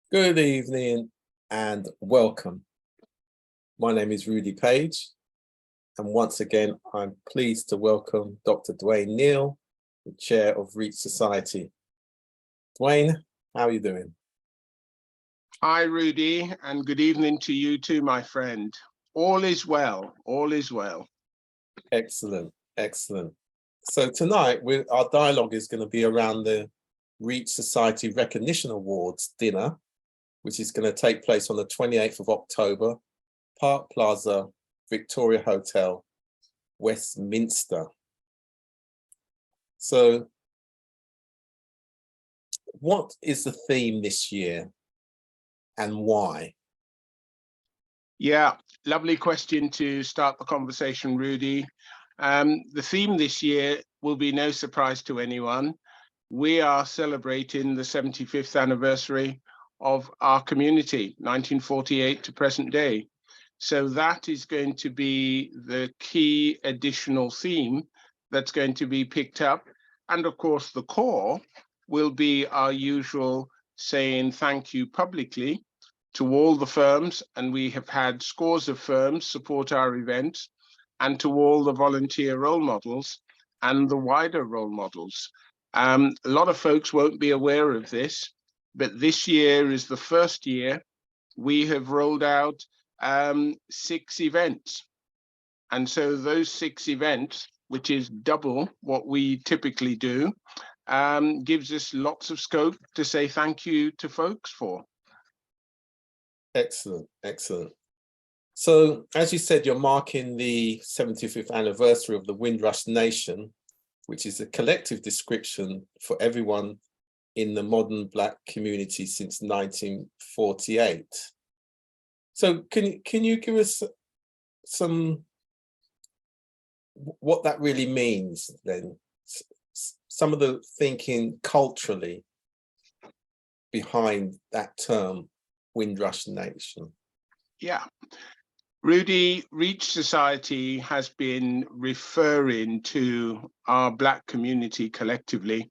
Good evening and welcome. My name is Rudy Page, and once again, I'm pleased to welcome Dr. DWAIN Neal, the Chair of Reach Society. DWAIN, how are you doing? Hi, Rudy, and good evening to you too, my friend. All is well, all is well. Excellent, excellent. So tonight, our dialogue is going to be around the Reach Society Recognition Awards dinner, which is going to take place on the 28th of October, Park Plaza, Victoria Hotel, Westminster. So what is the theme this year and why? Yeah, lovely question to start the conversation, Rudy. The theme this year will be no surprise to anyone. We are celebrating the 75th anniversary of our community, 1948 to present day. So that is going to be the key additional theme that's going to be picked up. And of course, the core will be our usual saying thank you publicly to all the firms, and we have had scores of firms support our event, and to all the volunteer role models and the wider role models. A lot of folks won't be aware of this, but this year is the first year we have rolled out 6 events. And so those 6 events, which is double what we typically do, gives us lots of scope to say thank you to folks for. Excellent, excellent. So as you said, you're marking the 75th anniversary of the Windrush Nation, which is a collective description for everyone in the modern Black community since 1948. So can you give us some, what that really means then? Some of the thinking culturally behind that term, Windrush Nation. Yeah. Rudy, Reach Society has been referring to our Black community collectively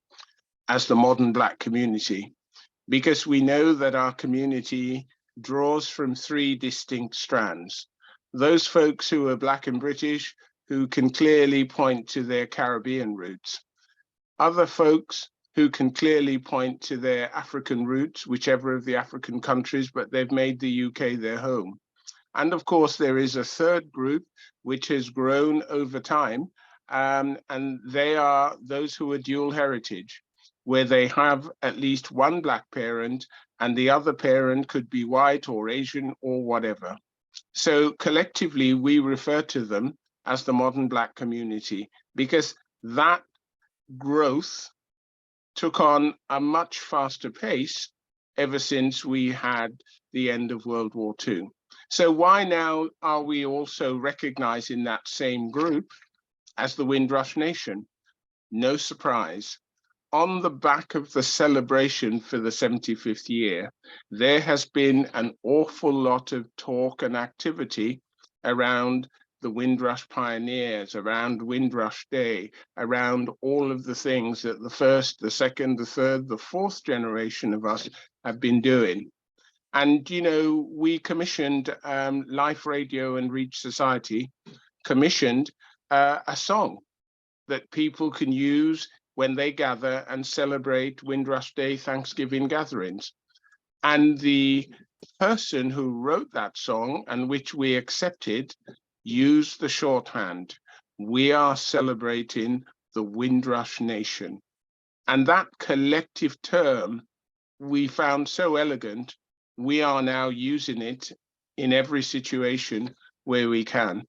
as the modern Black community, because we know that our community draws from 3 distinct strands. Those folks who are Black and British, who can clearly point to their Caribbean roots. Other folks who can clearly point to their African roots, whichever of the African countries, but they've made the UK their home. And of course, there is a third group which has grown over time, and they are those who are dual heritage, where they have at least one Black parent and the other parent could be white or Asian or whatever. So collectively, we refer to them as the modern Black community, because that growth took on a much faster pace ever since we had the end of World War II. So why now are we also recognizing that same group as the Windrush Nation? No surprise. On the back of the celebration for the 75th year, there has been an awful lot of talk and activity around the Windrush pioneers, around Windrush Day, around all of the things that the first, the second, the third, the fourth generation of us have been doing. And, you know, we commissioned Life Radio and Reach Society, commissioned a song that people can use when they gather and celebrate Windrush Day Thanksgiving gatherings. And the person who wrote that song, and which we accepted, used the shorthand, "We are celebrating the Windrush Nation." And that collective term we found so elegant, we are now using it in every situation where we can.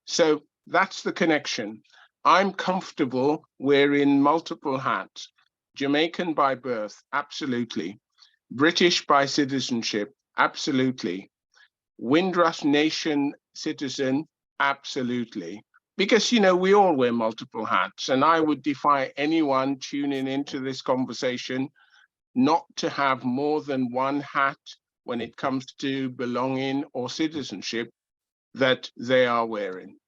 So that's the connection. I'm comfortable wearing multiple hats. Jamaican by birth, absolutely. British by citizenship, absolutely. Windrush Nation citizen, absolutely. Because, you know, we all wear multiple hats, and I would defy anyone tuning into this conversation not to have more than one hat when it comes to belonging or citizenship that they are wearing.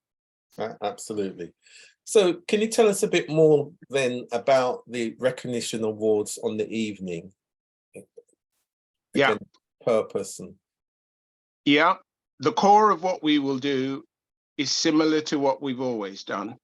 Absolutely. So can you tell us a bit more then about the recognition awards on the evening? Yeah, purpose and Yeah, the core of what we will do is similar to what we've always done.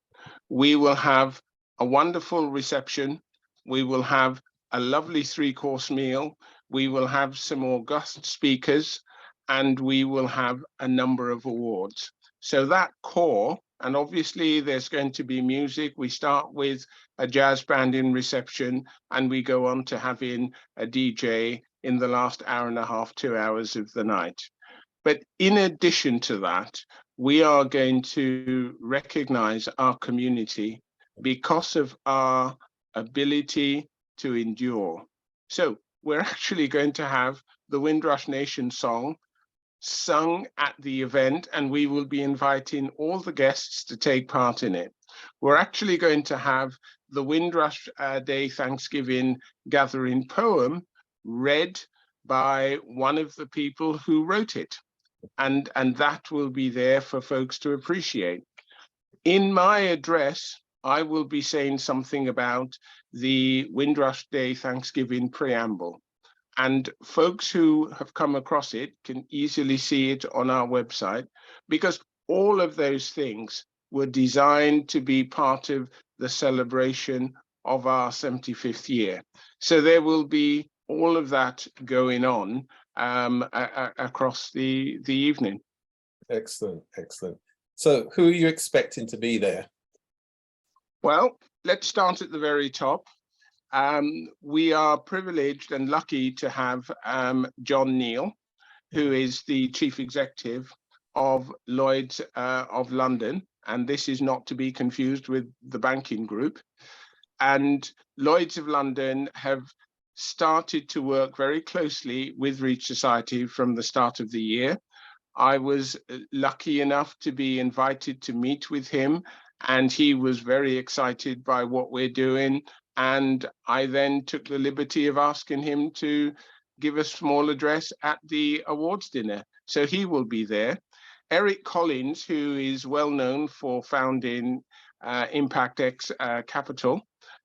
We will have a wonderful reception. We will have a lovely 3-course meal. We will have some august speakers, and we will have a number of awards. So that core, and obviously there's going to be music. We start with a jazz band in reception, and we go on to having a DJ in the last hour and a half, 2 hours of the night. But in addition to that, we are going to recognize our community because of our ability to endure. So we're actually going to have the Windrush Nation song sung at the event, and we will be inviting all the guests to take part in it. We're actually going to have the Windrush Day Thanksgiving Gathering poem read by one of the people who wrote it. And that will be there for folks to appreciate. In my address, I will be saying something about the Windrush Day Thanksgiving preamble. And folks who have come across it can easily see it on our website, because all of those things were designed to be part of the celebration of our 75th year. So there will be all of that going on across the evening. excellent, excellent. So who are you expecting to be there? Well, let's start at the very top. We are privileged and lucky to have John Neal, who is the chief executive of Lloyd's of London. And this is not to be confused with the banking group. And Lloyd's of London have started to work very closely with Reach Society from the start of the year. I was lucky enough to be invited to meet with him, and he was very excited by what we're doing. And I then took the liberty of asking him to give a small address at the awards dinner. So he will be there. Eric Collins, who is well known for founding Impact X Capital,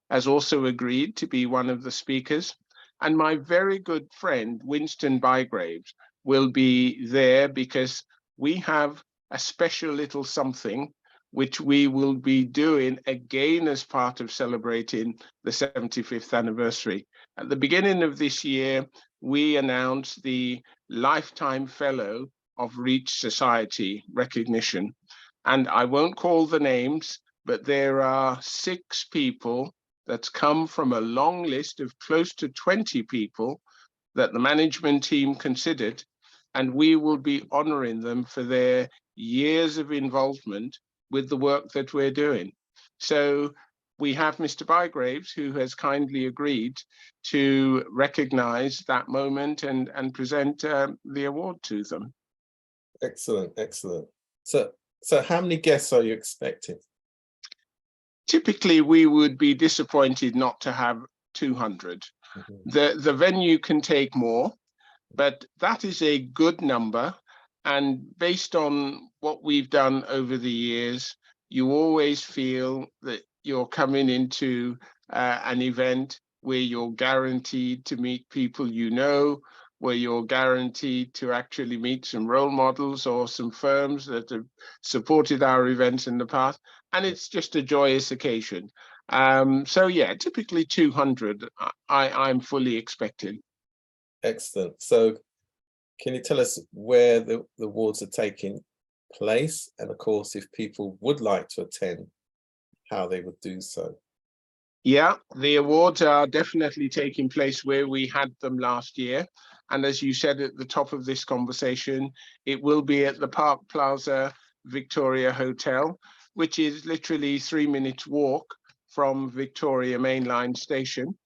has also agreed to be one of the speakers. And my very good friend, Winston Bygraves, will be there because we have a special little something which we will be doing again as part of celebrating the 75th anniversary. At the beginning of this year, we announced the Lifetime Fellow of Reach Society recognition. And I won't call the names, but there are 6 people that's come from a long list of close to 20 people that the management team considered, and we will be honoring them for their years of involvement with the work that we're doing. So we have Mr. Bygraves, who has kindly agreed to recognize that moment and present the award to them. Excellent, excellent. So how many guests are you expecting? Typically, we would be disappointed not to have 200. Mm-hmm. The venue can take more, but that is a good number. And based on what we've done over the years, you always feel that you're coming into an event where you're guaranteed to meet people you know, where you're guaranteed to actually meet some role models or some firms that have supported our events in the past. And it's just a joyous occasion. So yeah, typically 200, I'm fully expecting. Excellent. So can you tell us where the awards are taking place? And of course, if people would like to attend, how they would do so? Yeah, the awards are definitely taking place where we had them last year. And as you said at the top of this conversation, it will be at the Park Plaza Victoria Hotel, which is literally 3 minutes walk from Victoria Mainline Station.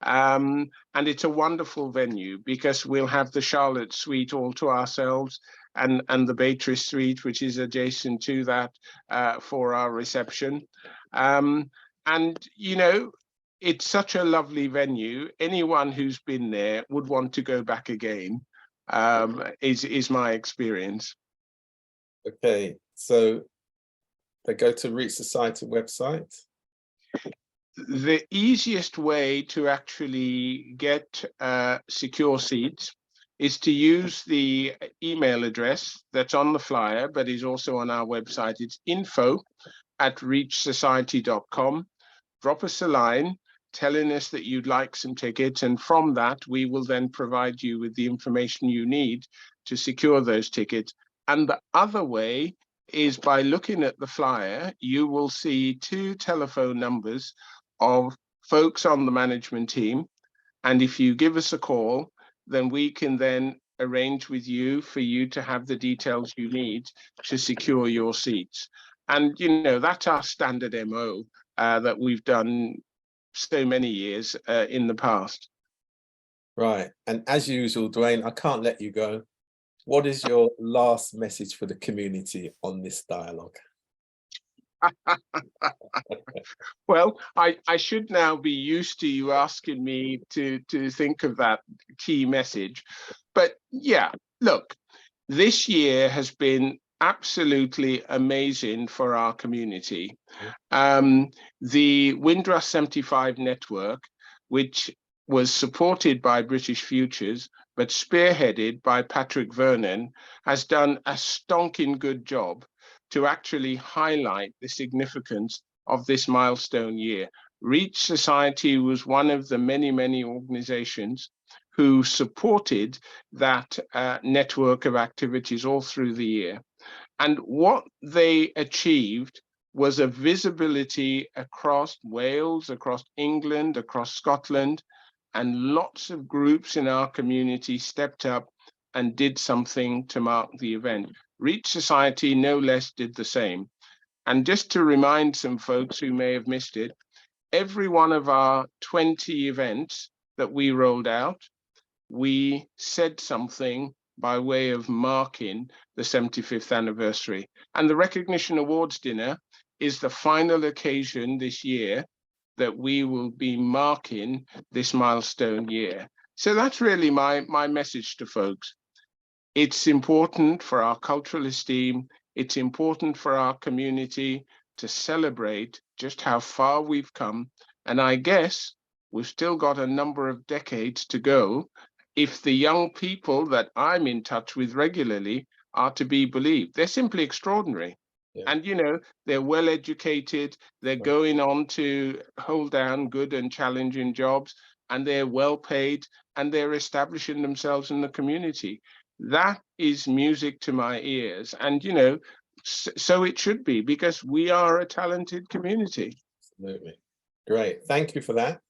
And it's a wonderful venue because we'll have the Charlotte Suite all to ourselves and the Beatrice Suite, which is adjacent to that for our reception. And, you know, it's such a lovely venue. Anyone who's been there would want to go back again, is my experience. Okay, so they go to Reach Society website? The easiest way to actually get secure seats is to use the email address that's on the flyer, but is also on our website. It's info@reachsociety.com. Drop us a line telling us that you'd like some tickets, and from that we will then provide you with the information you need to secure those tickets. And the other way is by looking at the flyer, you will see 2 telephone numbers of folks on the management team, and if you give us a call, then we can then arrange with you for you to have the details you need to secure your seats. And you know, that's our standard MO that we've done so many years in the past. Right. And as usual, DWAIN, I can't let you go. What is your last message for the community on this dialogue? Well, I should now be used to you asking me to think of that key message. But yeah, look, this year has been absolutely amazing for our community. The Windrush 75 network, which was supported by British Futures, but spearheaded by Patrick Vernon, has done a stonking good job to actually highlight the significance of this milestone year. Reach Society was one of the many, many organizations who supported that network of activities all through the year. And what they achieved was a visibility across Wales, across England, across Scotland, and lots of groups in our community stepped up and did something to mark the event. Reach Society, no less, did the same. And just to remind some folks who may have missed it, every one of our 20 events that we rolled out, we said something by way of marking the 75th anniversary. And the Recognition Awards dinner is the final occasion this year that we will be marking this milestone year. So that's really my message to folks. It's important for our cultural esteem, it's important for our community to celebrate just how far we've come. And I guess we've still got a number of decades to go if the young people that I'm in touch with regularly are to be believed. They're simply extraordinary. Yeah. And, you know, they're well educated, they're going on to hold down good and challenging jobs, and they're well paid, and they're establishing themselves in the community. That is music to my ears. And, you know, so it should be, because we are a talented community. Absolutely. Great. Thank you for that.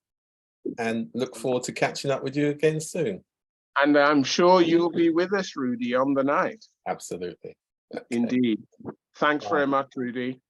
And look forward to catching up with you again soon. And I'm sure you'll be with us, Rudy, on the night. Absolutely. Okay. Indeed. Thanks very much, Rudy.